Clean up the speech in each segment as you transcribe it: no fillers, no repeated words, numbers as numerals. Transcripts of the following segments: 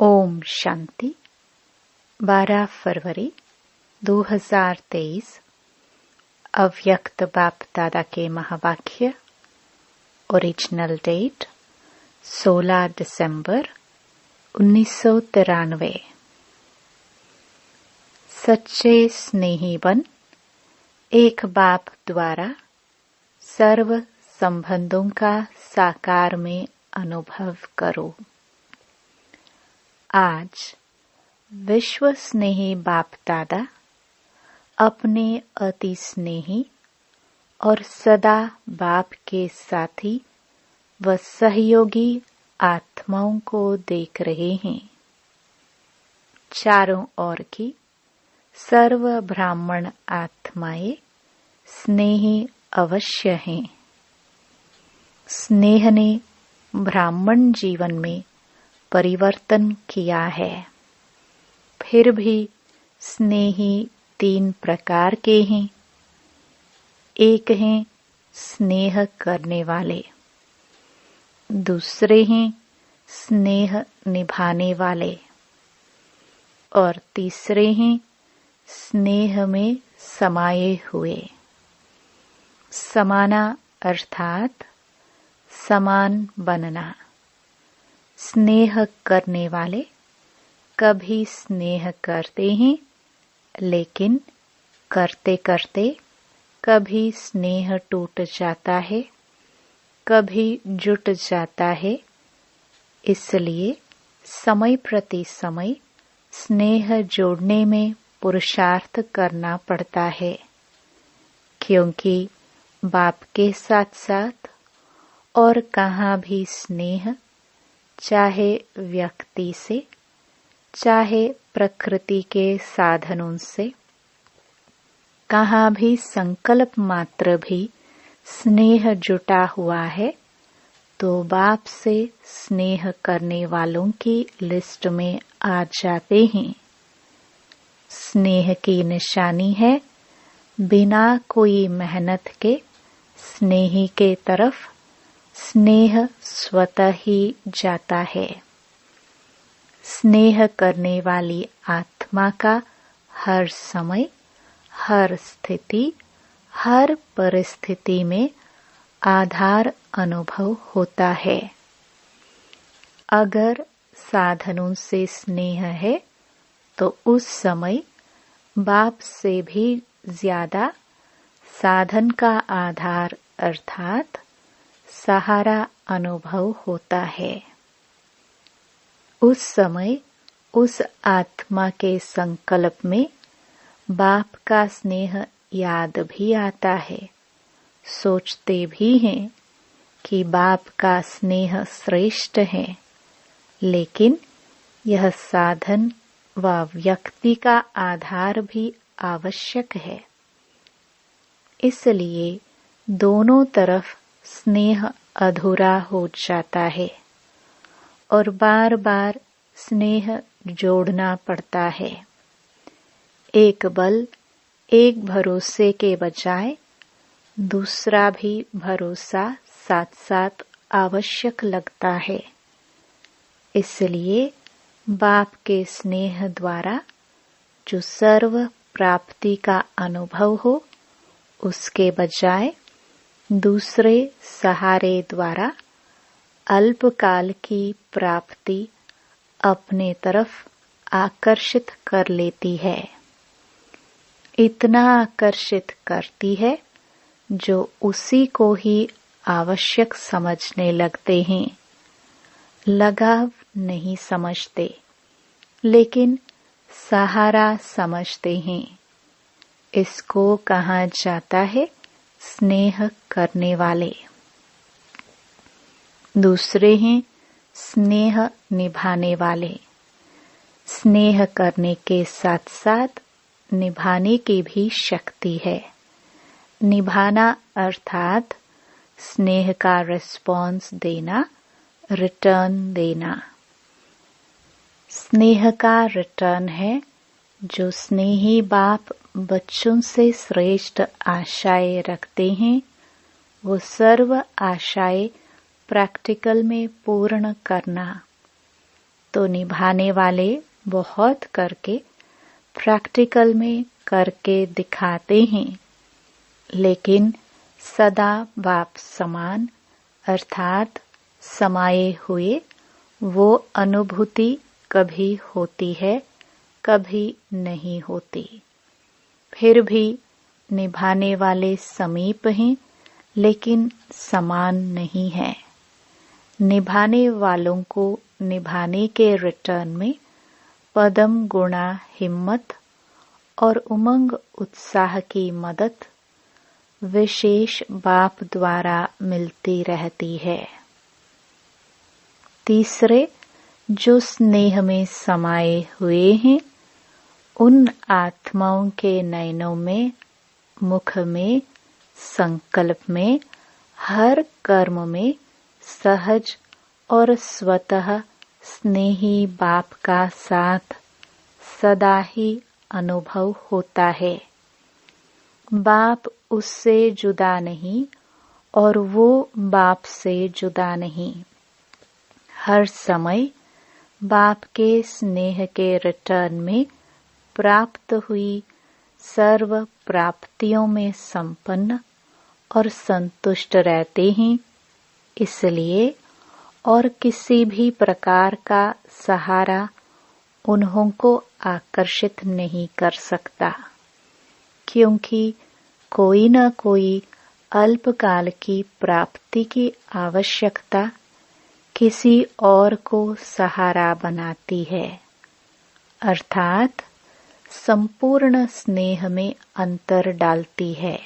ओम शांति। 12 फरवरी 2023 अव्यक्त बाप दादा के महावाक्य। ओरिजिनल डेट 16 दिसंबर 1993। सच्चे स्नेही बन एक बाप द्वारा सर्व संबंधों का साकार में अनुभव करो। आज विश्व स्नेही बाप दादा अपने अति स्नेही और सदा बाप के साथी व सहयोगी आत्माओं को देख रहे हैं। चारों ओर की सर्व ब्राह्मण आत्माएं स्नेही अवश्य हैं। स्नेह ने ब्राह्मण जीवन में परिवर्तन किया है। फिर भी स्नेही 3 प्रकार के हैं। एक हैं स्नेह करने वाले, दूसरे हैं स्नेह निभाने वाले और तीसरे हैं स्नेह में समाये हुए। समाना अर्थात समान बनना। स्नेह करने वाले कभी स्नेह करते हैं, लेकिन करते करते कभी स्नेह टूट जाता है, कभी जुट जाता है। इसलिए समय प्रति समय स्नेह जोड़ने में पुरुषार्थ करना पड़ता है, क्योंकि बाप के साथ साथ और कहाँ भी स्नेह, चाहे व्यक्ति से, चाहे प्रकृति के साधनों से, कहाँ भी संकल्प मात्र भी स्नेह जुटा हुआ है तो बाप से स्नेह करने वालों की लिस्ट में आ जाते हैं। स्नेह की निशानी है बिना कोई मेहनत के स्नेही के तरफ स्नेह स्वतः ही जाता है। स्नेह करने वाली आत्मा का हर समय, हर स्थिति, हर परिस्थिति में आधार अनुभव होता है। अगर साधनों से स्नेह है तो उस समय बाप से भी ज्यादा साधन का आधार अर्थात सहारा अनुभव होता है। उस समय उस आत्मा के संकल्प में बाप का स्नेह याद भी आता है। सोचते भी हैं कि बाप का स्नेह श्रेष्ठ है, लेकिन यह साधन व व्यक्ति का आधार भी आवश्यक है। इसलिए दोनों तरफ स्नेह अधूरा हो जाता है और बार बार स्नेह जोड़ना पड़ता है। एक बल, एक भरोसे के बजाय दूसरा भी भरोसा साथ साथ आवश्यक लगता है। इसलिए बाप के स्नेह द्वारा जो सर्व प्राप्ति का अनुभव हो, उसके बजाय दूसरे सहारे द्वारा अल्पकाल की प्राप्ति अपने तरफ आकर्षित कर लेती है। इतना आकर्षित करती है जो उसी को ही आवश्यक समझने लगते हैं। लगाव नहीं समझते, लेकिन सहारा समझते हैं। इसको कहा जाता है स्नेह करने वाले। दूसरे हैं स्नेह निभाने वाले। स्नेह करने के साथ साथ निभाने की भी शक्ति है। निभाना अर्थात स्नेह का रिस्पॉन्स देना, रिटर्न देना। स्नेह का रिटर्न है जो स्नेही बाप बच्चों से श्रेष्ठ आशाएं रखते हैं, वो सर्व आशाएं प्रैक्टिकल में पूर्ण करना। तो निभाने वाले बहुत करके प्रैक्टिकल में करके दिखाते हैं, लेकिन सदा बाप समान अर्थात समाये हुए वो अनुभूति कभी होती है, कभी नहीं होती। फिर भी निभाने वाले समीप हैं, लेकिन समान नहीं है। निभाने वालों को निभाने के रिटर्न में पदम गुणा हिम्मत और उमंग उत्साह की मदद विशेष बाप द्वारा मिलती रहती है। तीसरे, जो स्नेह में समाये हुए हैं, उन आत्माओं के नयनों में, मुख में, संकल्प में, हर कर्म में सहज और स्वतः स्नेही बाप का साथ सदा ही अनुभव होता है। बाप उससे जुदा नहीं और वो बाप से जुदा नहीं। हर समय बाप के स्नेह के रिटर्न में प्राप्त हुई सर्व प्राप्तियों में संपन्न और संतुष्ट रहते हैं। इसलिए और किसी भी प्रकार का सहारा उन्हों को आकर्षित नहीं कर सकता, क्योंकि कोई न कोई अल्पकाल की प्राप्ति की आवश्यकता किसी और को सहारा बनाती है, अर्थात संपूर्ण स्नेह में अंतर डालती है।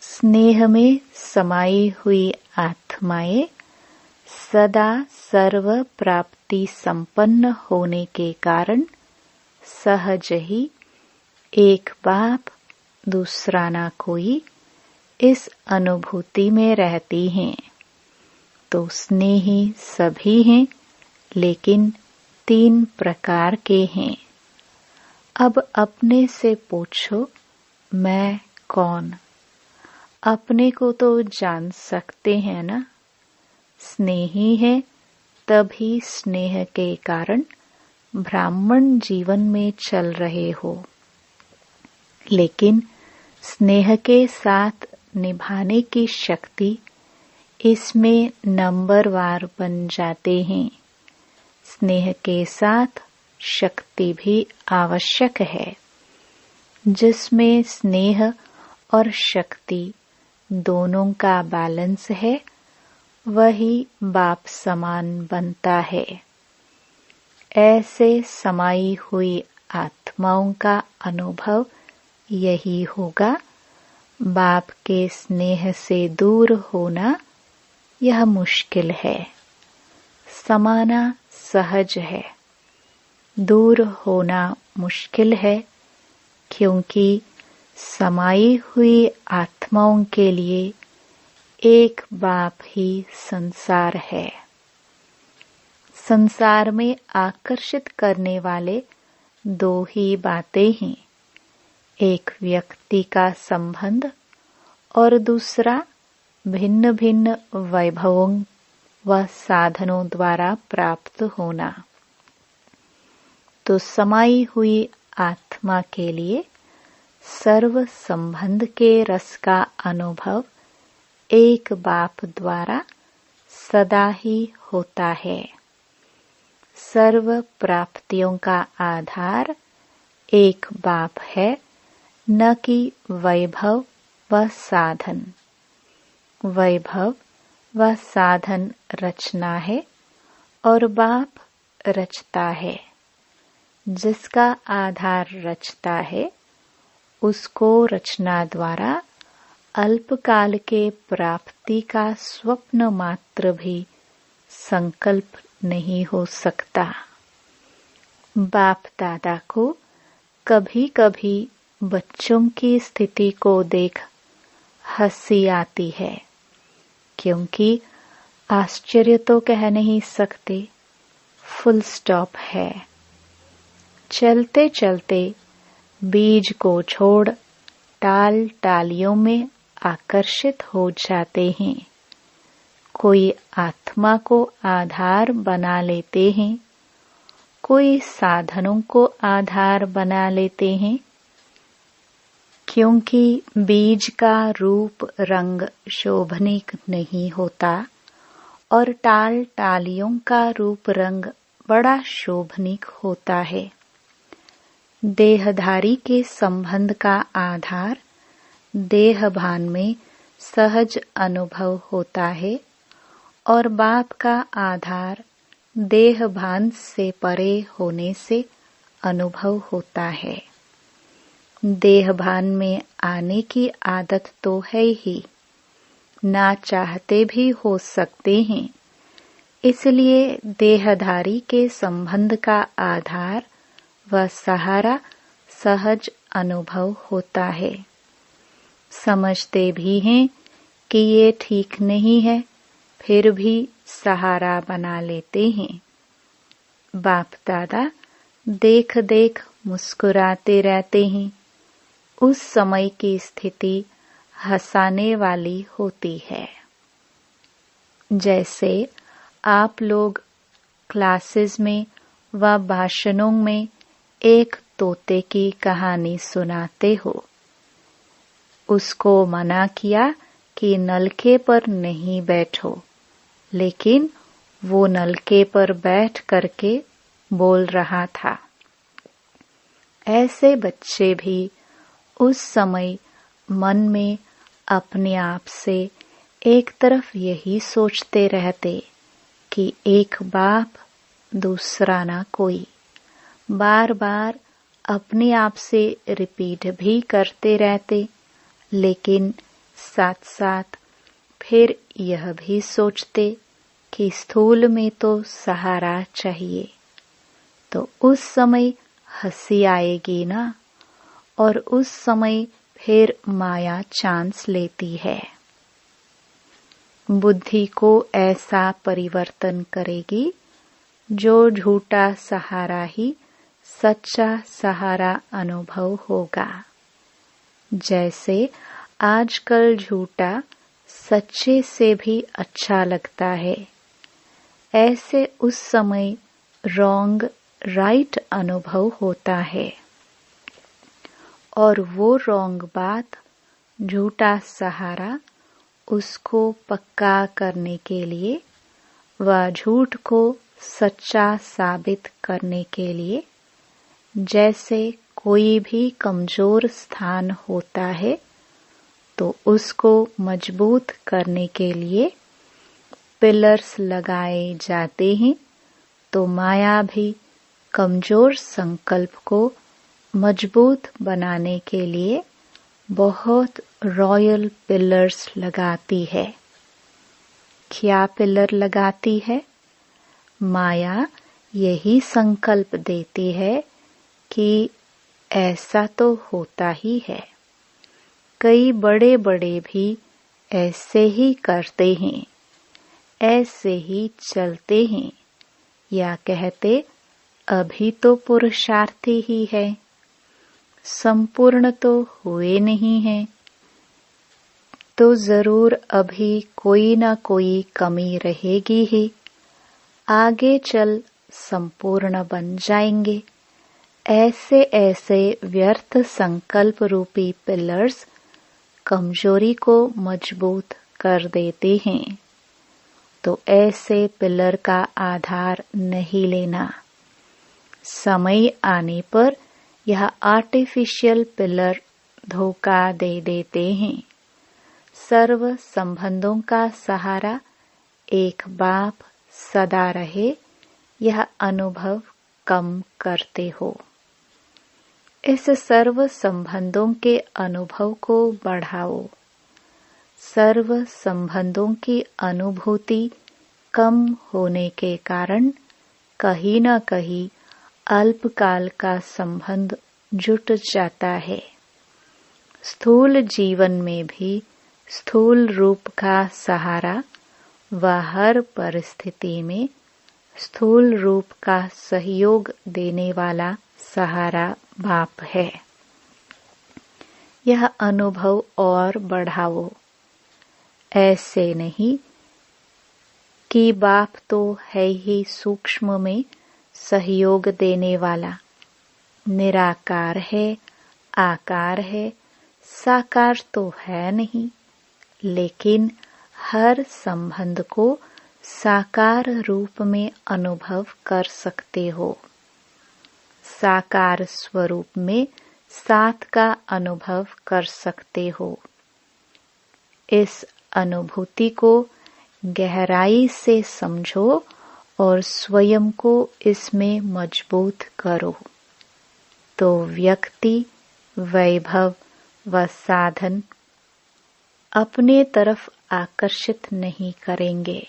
स्नेह में समाई हुई आत्माएं सदा सर्व प्राप्ति संपन्न होने के कारण सहज ही एक बाप दूसरा ना कोई इस अनुभूति में रहती हैं। तो स्नेही सभी हैं, लेकिन 3 प्रकार के हैं। अब अपने से पूछो, मैं कौन? अपने को तो जान सकते हैं ना। स्नेही है, तभी स्नेह के कारण ब्राह्मण जीवन में चल रहे हो, लेकिन स्नेह के साथ निभाने की शक्ति इसमें नंबरवार बन जाते हैं। स्नेह के साथ शक्ति भी आवश्यक है। जिसमें स्नेह और शक्ति दोनों का बैलेंस है, वही बाप समान बनता है। ऐसे समाई हुई आत्माओं का अनुभव यही होगा। बाप के स्नेह से दूर होना यह मुश्किल है। समाना सहज है, दूर होना मुश्किल है, क्योंकि समाई हुई आत्माओं के लिए एक बाप ही संसार है। संसार में आकर्षित करने वाले 2 ही बातें हैं, एक व्यक्ति का संबंध और दूसरा भिन्न भिन्न वैभवों व साधनों द्वारा प्राप्त होना। तो समाई हुई आत्मा के लिए सर्व संबंध के रस का अनुभव एक बाप द्वारा सदा ही होता है। सर्व प्राप्तियों का आधार एक बाप है, न कि वैभव व साधन। वैभव व साधन रचना है और बाप रचता है। जिसका आधार रचता है, उसको रचना द्वारा अल्पकाल के प्राप्ति का स्वप्न मात्र भी संकल्प नहीं हो सकता। बाप दादा को कभी कभी बच्चों की स्थिति को देख हंसी आती है, क्योंकि आश्चर्य तो कह नहीं सकते, फुल स्टॉप है। चलते चलते बीज को छोड़ टाल टालियों में आकर्षित हो जाते हैं। कोई आत्मा को आधार बना लेते हैं, कोई साधनों को आधार बना लेते हैं, क्योंकि बीज का रूप रंग शोभनीक नहीं होता और टाल टालियों का रूप रंग बड़ा शोभनीक होता है। देहधारी के संबंध का आधार देह भान में सहज अनुभव होता है और बाप का आधार देह भान से परे होने से अनुभव होता है। देह भान में आने की आदत तो है ही, ना चाहते भी हो सकते हैं, इसलिए देहधारी के संबंध का आधार व सहारा सहज अनुभव होता है। समझते भी हैं कि ये ठीक नहीं है, फिर भी सहारा बना लेते हैं। बाप दादा देख देख मुस्कुराते रहते हैं। उस समय की स्थिति हंसाने वाली होती है। जैसे आप लोग क्लासेस में व भाषणों में एक तोते की कहानी सुनाते हो। उसको मना किया कि नलके पर नहीं बैठो, लेकिन वो नलके पर बैठ करके बोल रहा था। ऐसे बच्चे भी उस समय मन में अपने आप से एक तरफ यही सोचते रहते कि एक बाप दूसरा ना कोई, बार बार अपने आप से रिपीट भी करते रहते, लेकिन साथ साथ फिर यह भी सोचते कि स्थूल में तो सहारा चाहिए। तो उस समय हंसी आएगी ना, और उस समय फिर माया चांस लेती है। बुद्धि को ऐसा परिवर्तन करेगी जो झूठा सहारा ही सच्चा सहारा अनुभव होगा। जैसे आजकल झूठा सच्चे से भी अच्छा लगता है, ऐसे उस समय रॉन्ग राइट अनुभव होता है। और वो रॉन्ग बात, झूठा सहारा, उसको पक्का करने के लिए व झूठ को सच्चा साबित करने के लिए, जैसे कोई भी कमजोर स्थान होता है तो उसको मजबूत करने के लिए पिलर्स लगाए जाते हैं, तो माया भी कमजोर संकल्प को मजबूत बनाने के लिए बहुत रॉयल पिलर्स लगाती है। क्या पिलर लगाती है? माया यही संकल्प देती है कि ऐसा तो होता ही है। कई बड़े बड़े भी ऐसे ही करते हैं, ऐसे ही चलते हैं, या कहते अभी तो पुरुषार्थी ही है, संपूर्ण तो हुए नहीं हैं, तो जरूर अभी कोई न कोई कमी रहेगी ही, आगे चल संपूर्ण बन जाएंगे। ऐसे ऐसे व्यर्थ संकल्प रूपी पिलर्स कमजोरी को मजबूत कर देते हैं। तो ऐसे पिलर का आधार नहीं लेना। समय आने पर यह आर्टिफिशियल पिलर धोखा दे देते हैं। सर्व संबंधों का सहारा एक बाप सदा रहे, यह अनुभव कम करते हो। इस सर्व संबंधों के अनुभव को बढ़ाओ। सर्व संबंधों की अनुभूति कम होने के कारण कहीं न कहीं अल्पकाल का संबंध जुट जाता है। स्थूल जीवन में भी स्थूल रूप का सहारा व हर परिस्थिति में स्थूल रूप का सहयोग देने वाला सहारा बाप है। यह अनुभव और बढ़ाओ। ऐसे नहीं कि बाप तो है ही सूक्ष्म में सहयोग देने वाला निराकार है, आकार है, साकार तो है नहीं, लेकिन हर संबंध को साकार रूप में अनुभव कर सकते हो। साकार स्वरूप में साथ का अनुभव कर सकते हो। इस अनुभूति को गहराई से समझो और स्वयं को इसमें मजबूत करो, तो व्यक्ति, वैभव व साधन अपने तरफ आकर्षित नहीं करेंगे।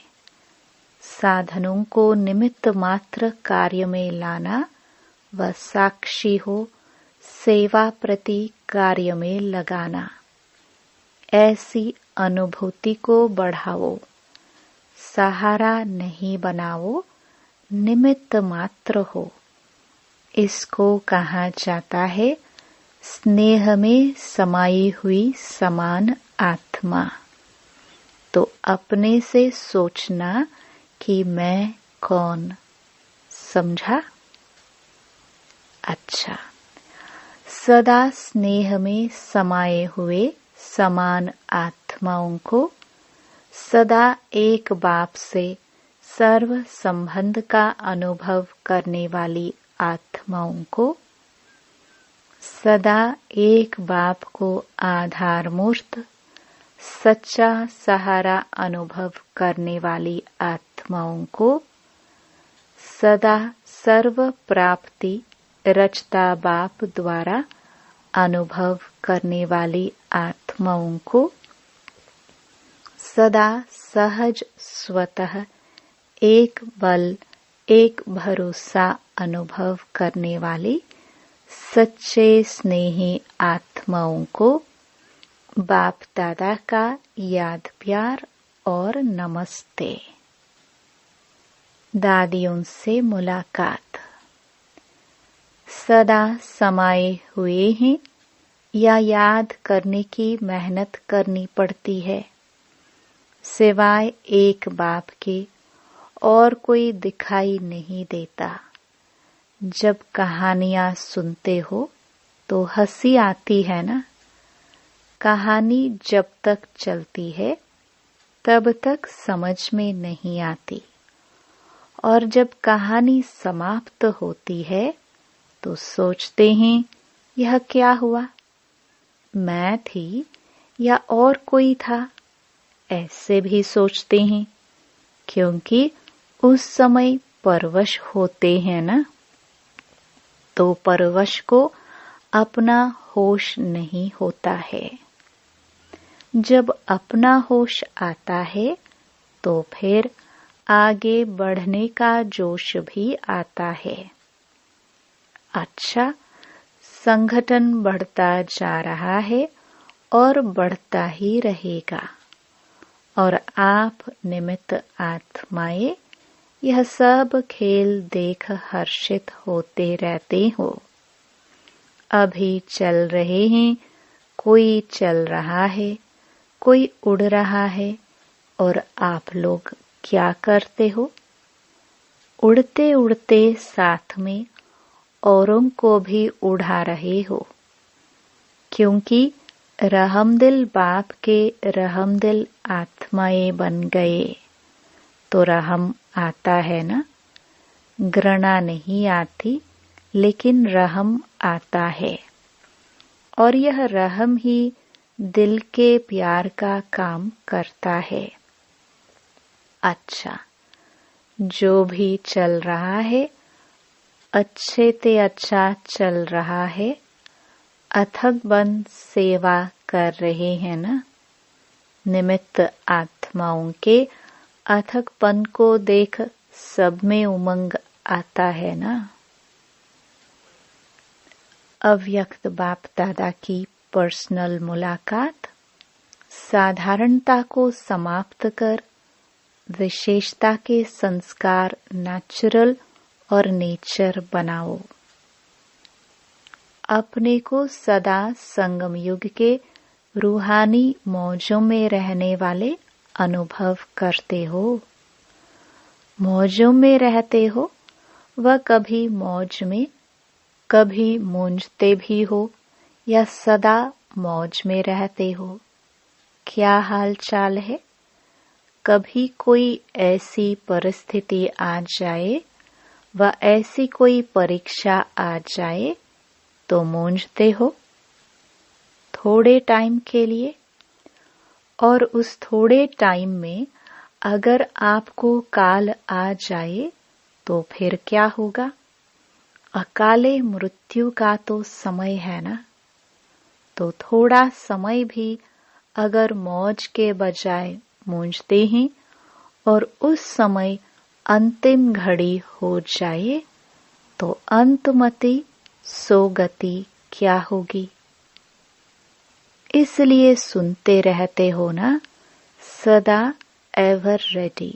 साधनों को निमित्त मात्र कार्य में लाना व साक्षी हो सेवा प्रति कार्य में लगाना, ऐसी अनुभूति को बढ़ाओ। सहारा नहीं बनाओ, निमित्त मात्र हो। इसको कहा जाता है स्नेह में समाई हुई समान आत्मा। तो अपने से सोचना कि मैं कौन, समझा? अच्छा, सदा स्नेह में समाये हुए समान आत्माओं को, सदा एक बाप से सर्व संबंध का अनुभव करने वाली आत्माओं को, सदा एक बाप को आधार मूर्त सच्चा सहारा अनुभव करने वाली आत्माओं को, सदा सर्व प्राप्ति रचता बाप द्वारा अनुभव करने वाली आत्माओं को, सदा सहज स्वतः एक बल एक भरोसा अनुभव करने वाली सच्चे स्नेही आत्माओं को बाप दादा का याद प्यार और नमस्ते। दादियों से मुलाकात। सदा समाये हुए हैं या याद करने की मेहनत करनी पड़ती है? सिवाय एक बाप के और कोई दिखाई नहीं देता। जब कहानियां सुनते हो तो हंसी आती है ना? कहानी जब तक चलती है तब तक समझ में नहीं आती, और जब कहानी समाप्त होती है तो सोचते हैं यह क्या हुआ, मैं थी या और कोई था? ऐसे भी सोचते हैं, क्योंकि उस समय परवश होते हैं ना। तो परवश को अपना होश नहीं होता है। जब अपना होश आता है तो फिर आगे बढ़ने का जोश भी आता है। अच्छा, संगठन बढ़ता जा रहा है और बढ़ता ही रहेगा, और आप निमित्त आत्माएं यह सब खेल देख हर्षित होते रहते हो। अभी चल रहे हैं, कोई चल रहा है, कोई उड़ रहा है, और आप लोग क्या करते हो? उड़ते उड़ते साथ में औरों को भी उड़ा रहे हो, क्योंकि रहमदिल बाप के रहमदिल आत्माएं बन गए तो रहम आता है ना। घृणा नहीं आती, लेकिन रहम आता है, और यह रहम ही दिल के प्यार का काम करता है। अच्छा, जो भी चल रहा है अच्छे ते अच्छा चल रहा है। अथक बन सेवा कर रहे हैं ना। निमित्त आत्माओं के अथकपन को देख सब में उमंग आता है ना। अव्यक्त बाप दादा की पर्सनल मुलाकात। साधारणता को समाप्त कर विशेषता के संस्कार नेचुरल और नेचर बनाओ। अपने को सदा संगम युग के रूहानी मौजों में रहने वाले अनुभव करते हो। मौजों में रहते हो वह कभी मौज में, कभी मूंझते भी हो या सदा मौज में रहते हो, क्या हाल चाल है? कभी कोई ऐसी परिस्थिति आ जाए व ऐसी कोई परीक्षा आ जाए तो मूंझते हो थोड़े टाइम के लिए, और उस थोड़े टाइम में अगर आपको काल आ जाए तो फिर क्या होगा? अकाले मृत्यु का तो समय है ना। तो थोड़ा समय भी अगर मौज के बजाय मूंझते हैं और उस समय अंतिम घड़ी हो जाए तो अंतमति सोगति क्या होगी? इसलिए सुनते रहते हो ना, सदा एवर रेडी।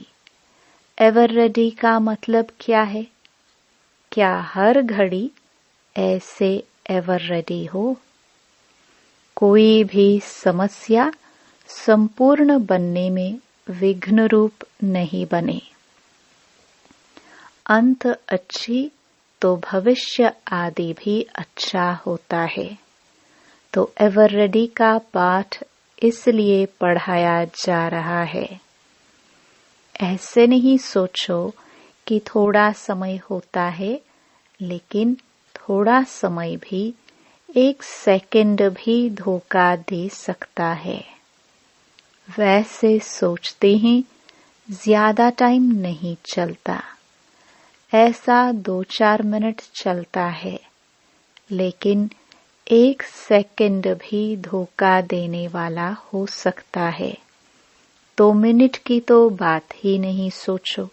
एवर रेडी का मतलब क्या है? क्या हर घड़ी ऐसे एवर रेडी हो? कोई भी समस्या संपूर्ण बनने में विघ्न रूप नहीं बने। अंत अच्छी तो भविष्य आदि भी अच्छा होता है। तो एवर रेडी का पाठ इसलिए पढ़ाया जा रहा है। ऐसे नहीं सोचो कि थोड़ा समय होता है, लेकिन थोड़ा समय भी 1 सेकंड भी धोखा दे सकता है। वैसे सोचते हैं ज्यादा टाइम नहीं चलता, ऐसा 2-4 मिनट चलता है, लेकिन 1 सेकंड भी धोखा देने वाला हो सकता है। तो मिनट की तो बात ही नहीं सोचो,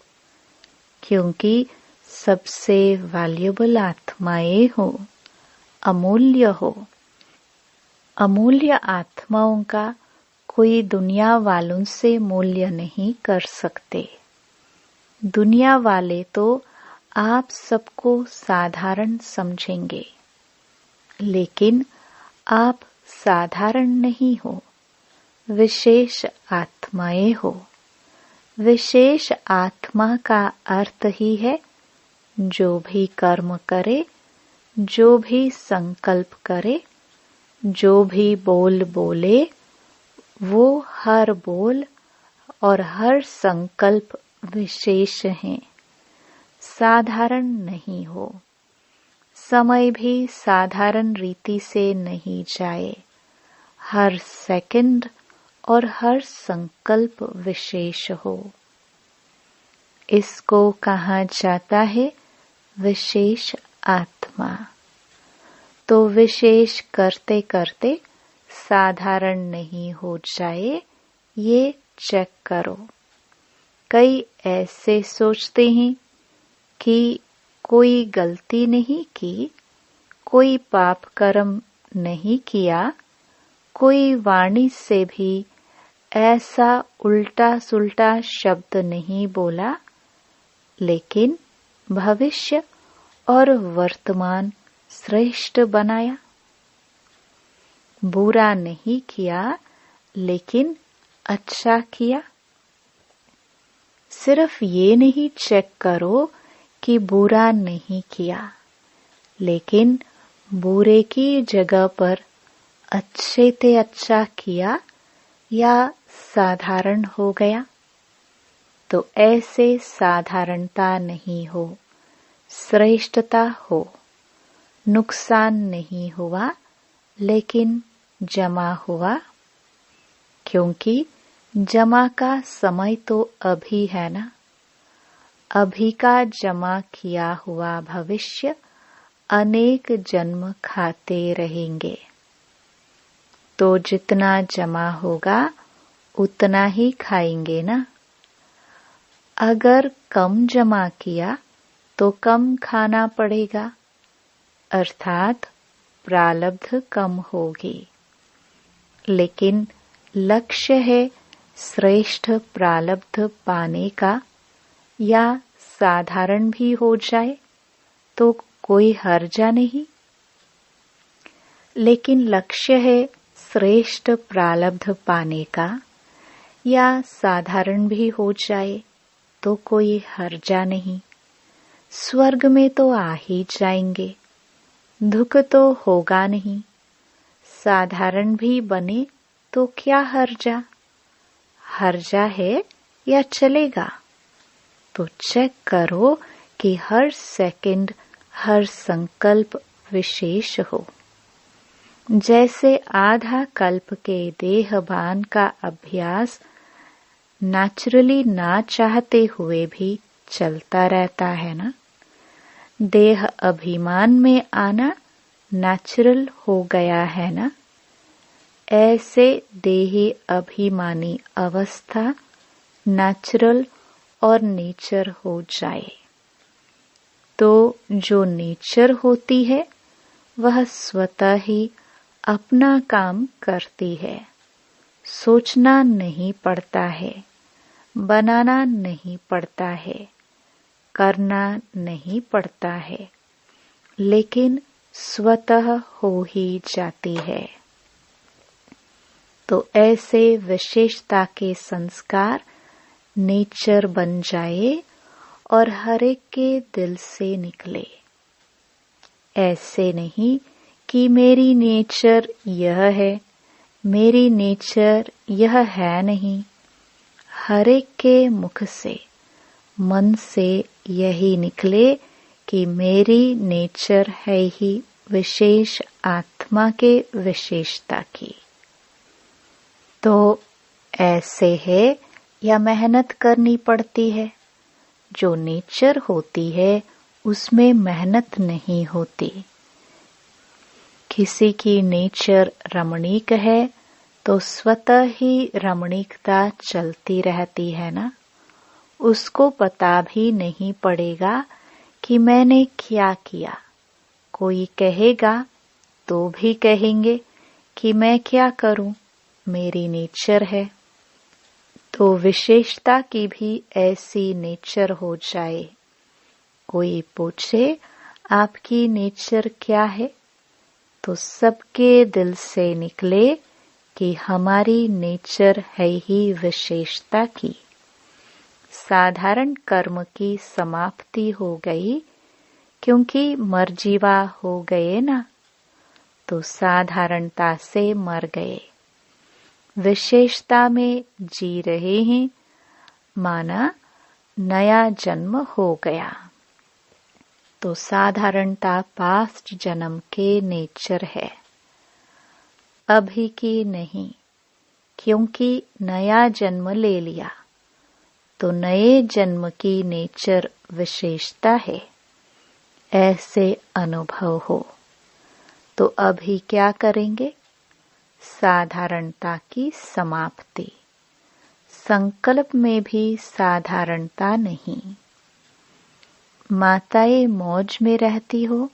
क्योंकि सबसे वैल्यूएबल आत्माएं हो, अमूल्य हो। अमूल्य आत्माओं का कोई दुनिया वालों से मूल्य नहीं कर सकते। दुनिया वाले तो आप सबको साधारण समझेंगे, लेकिन आप साधारण नहीं हो, विशेष आत्माएं हो। विशेष आत्मा का अर्थ ही है जो भी कर्म करे, जो भी संकल्प करे, जो भी बोल बोले, वो हर बोल और हर संकल्प विशेष हैं, साधारण नहीं हो। समय भी साधारण रीति से नहीं जाए, हर सेकंड और हर संकल्प विशेष हो। इसको कहा जाता है विशेष आत्मा। तो विशेष करते करते साधारण नहीं हो जाए, ये चेक करो। कई ऐसे सोचते हैं कि कोई गलती नहीं की, कोई पाप कर्म नहीं किया, कोई वाणी से भी ऐसा उल्टा सुल्टा शब्द नहीं बोला, लेकिन भविष्य और वर्तमान श्रेष्ठ बनाया। बुरा नहीं किया, लेकिन अच्छा किया। सिर्फ ये नहीं चेक करो कि बुरा नहीं किया, लेकिन बुरे की जगह पर अच्छे से अच्छा किया या साधारण हो गया। तो ऐसे साधारणता नहीं हो, श्रेष्ठता हो। नुकसान नहीं हुआ, लेकिन जमा हुआ, क्योंकि जमा का समय तो अभी है ना। अभी का जमा किया हुआ भविष्य अनेक जन्म खाते रहेंगे। तो जितना जमा होगा उतना ही खाएंगे ना। अगर कम जमा किया तो कम खाना पड़ेगा, अर्थात प्रारब्ध कम होगी। लेकिन लक्ष्य है श्रेष्ठ प्रारब्ध पाने का, या साधारण भी हो जाए तो कोई हर्जा नहीं। लेकिन लक्ष्य है श्रेष्ठ प्रारब्ध पाने का, या साधारण भी हो जाए तो कोई हर्जा नहीं। स्वर्ग में तो आ ही जाएंगे, दुख तो होगा नहीं। साधारण भी बने तो क्या हर्जा, हर्जा है या चलेगा। तो चेक करो कि हर सेकंड, हर संकल्प विशेष हो। जैसे आधा कल्प के देहभान का अभ्यास नेचुरली ना चाहते हुए भी चलता रहता है ना, देह अभिमान में आना नेचुरल हो गया है ना, ऐसे देही अभिमानी अवस्था नेचुरल और नेचर हो जाए तो जो नेचर होती है वह स्वतः ही अपना काम करती है। सोचना नहीं पड़ता है, बनाना नहीं पड़ता है, करना नहीं पड़ता है, लेकिन स्वतः हो ही जाती है। तो ऐसे विशेषता के संस्कार नेचर बन जाए और हर एक के दिल से निकले। ऐसे नहीं कि मेरी नेचर यह है, मेरी नेचर यह है नहीं। हर एक के मुख से, मन से यही निकले कि मेरी नेचर है ही विशेष आत्मा के विशेषता की। तो ऐसे है या मेहनत करनी पड़ती है। जो नेचर होती है उसमें मेहनत नहीं होती। किसी की नेचर रमणीक है तो स्वतः ही रमणीकता चलती रहती है ना, उसको पता भी नहीं पड़ेगा कि मैंने क्या किया। कोई कहेगा तो भी कहेंगे कि मैं क्या करूं, मेरी नेचर है। तो विशेषता की भी ऐसी नेचर हो जाए। कोई पूछे आपकी नेचर क्या है, तो सबके दिल से निकले कि हमारी नेचर है ही विशेषता की। साधारण कर्म की समाप्ति हो गई, क्योंकि मरजीवा हो गए ना, तो साधारणता से मर गए। विशेषता में जी रहे हैं, माना नया जन्म हो गया। तो साधारणता पास्ट जन्म के नेचर है, अभी की नहीं, क्योंकि नया जन्म ले लिया। तो नए जन्म की नेचर विशेषता है, ऐसे अनुभव हो। तो अभी क्या करेंगे? साधारणता की समाप्ति। संकल्प में भी साधारणता नहीं। माताएं मौज में रहती हो,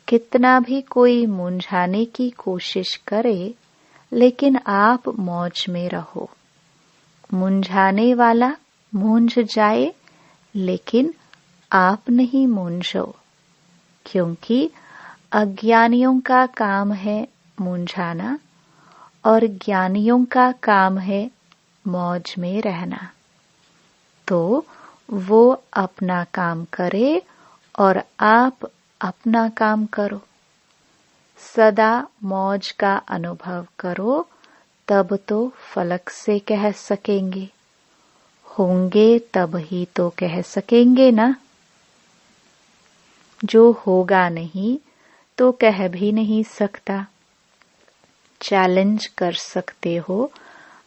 कितना भी कोई मुंझाने की कोशिश करे, लेकिन आप मौज में रहो। मुंझाने वाला मूंझ जाए, लेकिन आप नहीं मूंझो, क्योंकि अज्ञानियों का काम है मुंझाना और ज्ञानियों का काम है मौज में रहना। तो वो अपना काम करे और आप अपना काम करो। सदा मौज का अनुभव करो, तब तो फलक से कह सकेंगे। होंगे तब ही तो कह सकेंगे ना। जो होगा नहीं तो कह भी नहीं सकता। चैलेंज कर सकते हो,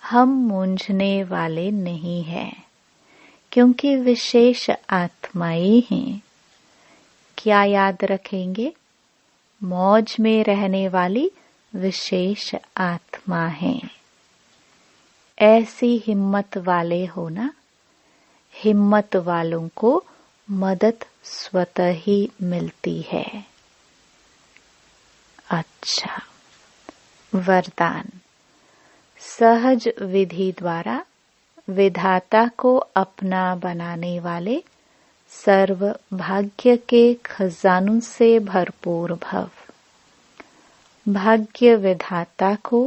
हम मूंझने वाले नहीं हैं, क्योंकि विशेष आत्माएं हैं। क्या याद रखेंगे? मौज में रहने वाली विशेष आत्मा है। ऐसी हिम्मत वाले हो ना। हिम्मत वालों को मदद स्वतः ही मिलती है। अच्छा, वरदान। सहज विधि द्वारा विधाता को अपना बनाने वाले सर्व भाग्य के खजानों से भरपूर भव। भाग्य विधाता को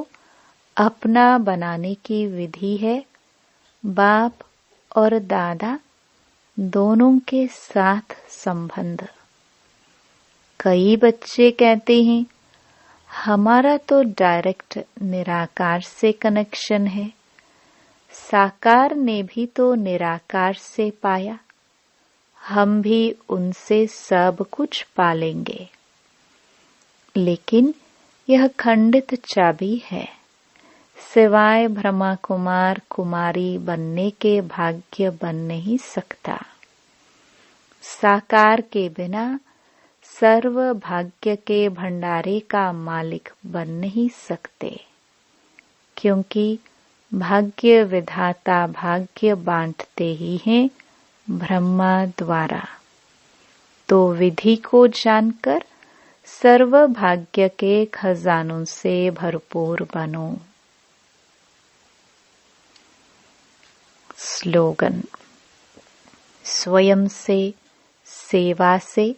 अपना बनाने की विधि है बाप और दादा दोनों के साथ संबंध। कई बच्चे कहते हैं हमारा तो डायरेक्ट निराकार से कनेक्शन है, साकार ने भी तो निराकार से पाया, हम भी उनसे सब कुछ पालेंगे। लेकिन यह खंडित चाबी है, सिवाय ब्रह्मा कुमार कुमारी बनने के भाग्य बन नहीं सकता। साकार के बिना सर्व भाग्य के भंडारे का मालिक बन नहीं सकते, क्योंकि भाग्य विधाता भाग्य बांटते ही हैं ब्रह्मा द्वारा। तो विधि को जानकर सर्व भाग्य के खजानों से भरपूर बनो। स्लोगन। स्वयं से, सेवा से,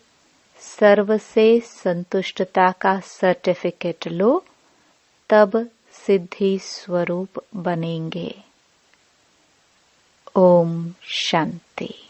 सर्व से संतुष्टता का सर्टिफिकेट लो, तब सिद्धि स्वरूप बनेंगे। ओम शांति।